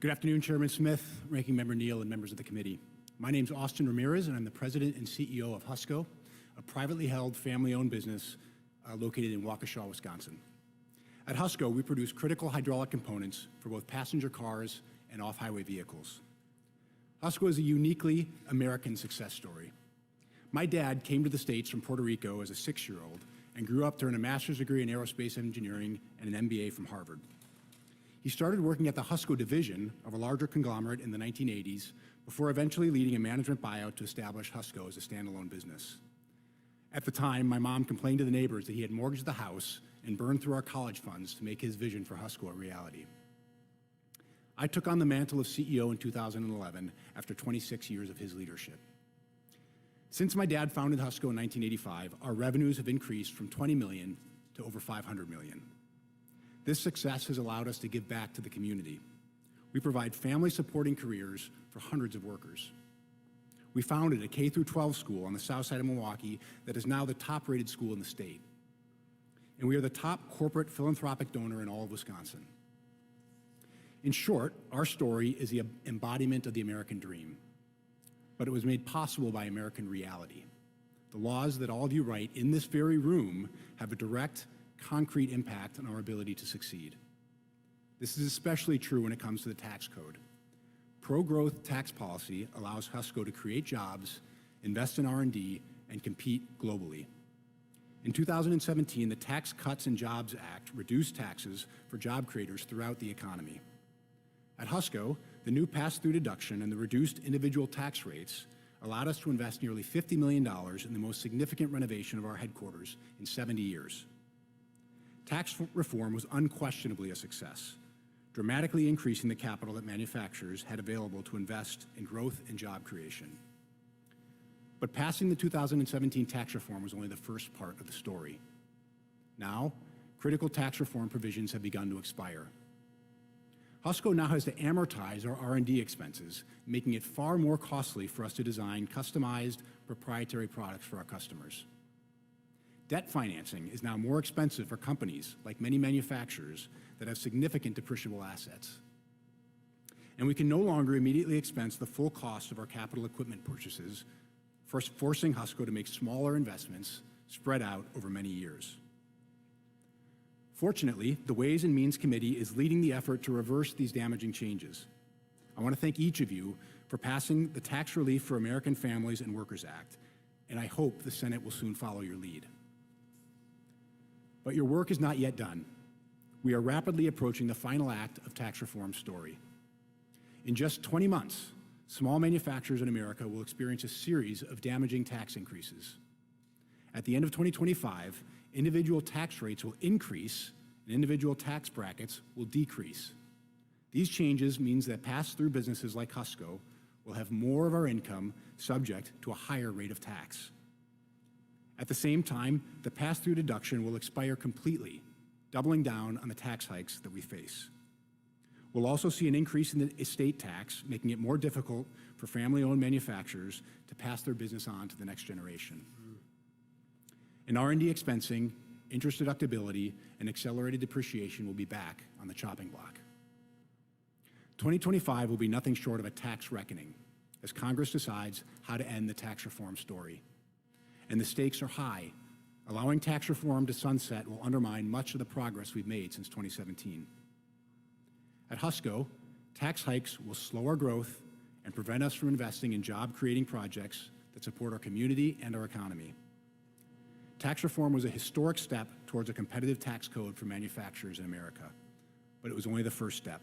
Good afternoon, Chairman Smith, Ranking Member Neal, and members of the committee. My name is Austin Ramirez, and I'm the President and CEO of Husco, a privately held, family-owned business located in Waukesha, Wisconsin. At Husco, we produce critical hydraulic components for both passenger cars and off-highway vehicles. Husco is a uniquely American success story. My dad came to the States from Puerto Rico as a 6-year-old and grew up to earn a master's degree in aerospace engineering and an MBA from Harvard. He started working at the Husco division of a larger conglomerate in the 1980s before eventually leading a management buyout to establish Husco as a standalone business. At the time, my mom complained to the neighbors that he had mortgaged the house and burned through our college funds to make his vision for Husco a reality. I took on the mantle of CEO in 2011 after 26 years of his leadership. Since my dad founded Husco in 1985, our revenues have increased from $20 million to over $500 million. This success has allowed us to give back to the community. We provide family-supporting careers for hundreds of workers. We founded a K-12 school on the south side of Milwaukee that is now the top-rated school in the state. And we are the top corporate philanthropic donor in all of Wisconsin. In short, our story is the embodiment of the American dream, but it was made possible by American reality. The laws that all of you write in this very room have a direct, concrete impact on our ability to succeed. This is especially true when it comes to the tax code. Pro-growth tax policy allows Husco to create jobs, invest in R&D, and compete globally. In 2017, the Tax Cuts and Jobs Act reduced taxes for job creators throughout the economy. At Husco, the new pass-through deduction and the reduced individual tax rates allowed us to invest nearly $50 million in the most significant renovation of our headquarters in 70 years. Tax reform was unquestionably a success, dramatically increasing the capital that manufacturers had available to invest in growth and job creation. But passing the 2017 tax reform was only the first part of the story. Now, critical tax reform provisions have begun to expire. Husco now has to amortize our R&D expenses, making it far more costly for us to design customized, proprietary products for our customers. Debt financing is now more expensive for companies, like many manufacturers, that have significant depreciable assets. And we can no longer immediately expense the full cost of our capital equipment purchases, forcing Husco to make smaller investments spread out over many years. Fortunately, the Ways and Means Committee is leading the effort to reverse these damaging changes. I want to thank each of you for passing the Tax Relief for American Families and Workers Act, and I hope the Senate will soon follow your lead. But your work is not yet done. We are rapidly approaching the final act of tax reform's story. In just 20 months, small manufacturers in America will experience a series of damaging tax increases. At the end of 2025, individual tax rates will increase and individual tax brackets will decrease. These changes means that pass-through businesses like Husco will have more of our income subject to a higher rate of tax. At the same time, the pass-through deduction will expire completely, doubling down on the tax hikes that we face. We'll also see an increase in the estate tax, making it more difficult for family-owned manufacturers to pass their business on to the next generation. In R&D expensing, interest deductibility, and accelerated depreciation will be back on the chopping block. 2025 will be nothing short of a tax reckoning as Congress decides how to end the tax reform story. And the stakes are high. Allowing tax reform to sunset will undermine much of the progress we've made since 2017. At Husco, tax hikes will slow our growth and prevent us from investing in job-creating projects that support our community and our economy. Tax reform was a historic step towards a competitive tax code for manufacturers in America, but it was only the first step.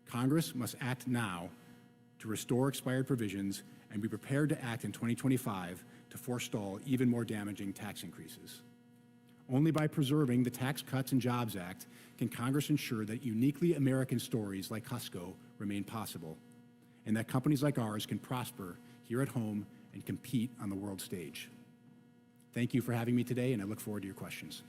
Congress must act now to restore expired provisions and be prepared to act in 2025 to forestall even more damaging tax increases. Only by preserving the Tax Cuts and Jobs Act can Congress ensure that uniquely American stories like Husco remain possible, and that companies like ours can prosper here at home and compete on the world stage. Thank you for having me today, and I look forward to your questions.